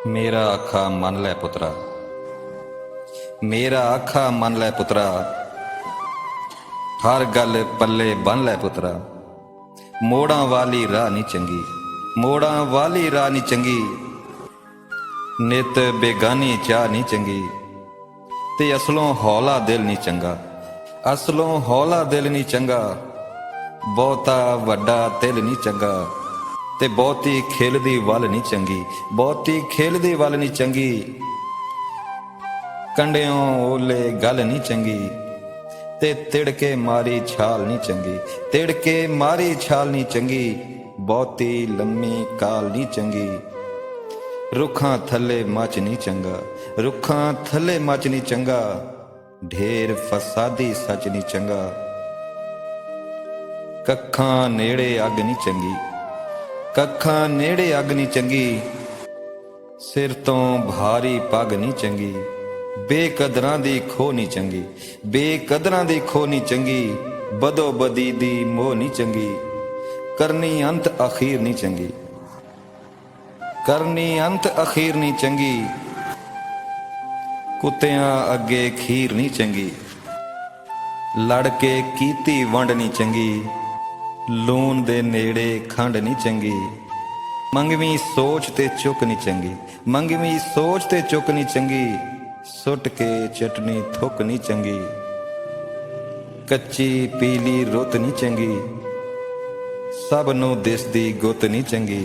मेरा आखा मन लै पुत्रा, मेरा आखा मन लै पुत्रा, हर गल पल्ले बन लै पुत्रा। मोड़ां वाली राह नहीं चंगी, मोड़ां वाली राह नहीं चंगी, नित बेगानी चाह नहीं चंगी, ते असलों हौला दिल नहीं चंगा, असलों हौला दिल नहीं चंगा, बहुता वड्डा दिल नहीं चंगा, ते बहुती खेलदी वल नहीं चंगी, बहुती खेलदी वल नहीं चंगी, कंडियों ओले गल नहीं चंगी, ते तिड़के मारी छाल नहीं चंगी, तिड़के मारी छाल नहीं चंगी, बहुती लम्मी काल नहीं चंगी, रुखां थले मच नहीं चंगा, रुखां थले मच नहीं चंगा, ढेर फसादी सच नहीं चंगा, कखां नेड़े अग नहीं चंगी, कखां नेड़े अग नहीं चंगी, सिर तो भारी पग नहीं चंगी, बेकदरां दी खो नहीं चंगी, बेकदरां दी खो नहीं चंगी, बदो बदी दी मोह नहीं चंगी, करनी अंत अखीर नहीं चंगी, करनी अंत अखीर नहीं चंगी, कुत्तियां अगे खीर नहीं चंगी, लड़ के कीती वंड नहीं चंगी, लून दे नेड़े खंड नहीं चंगी, मंगवी सोच ते चुक नहीं चंगी, मंगवी सोच ते चुक नहीं चंगी, सुट के चटनी थुक नहीं चंगी, कच्ची पीली रुत नहीं चंगी, सब नूं दिसदी गुत नहीं चंगी।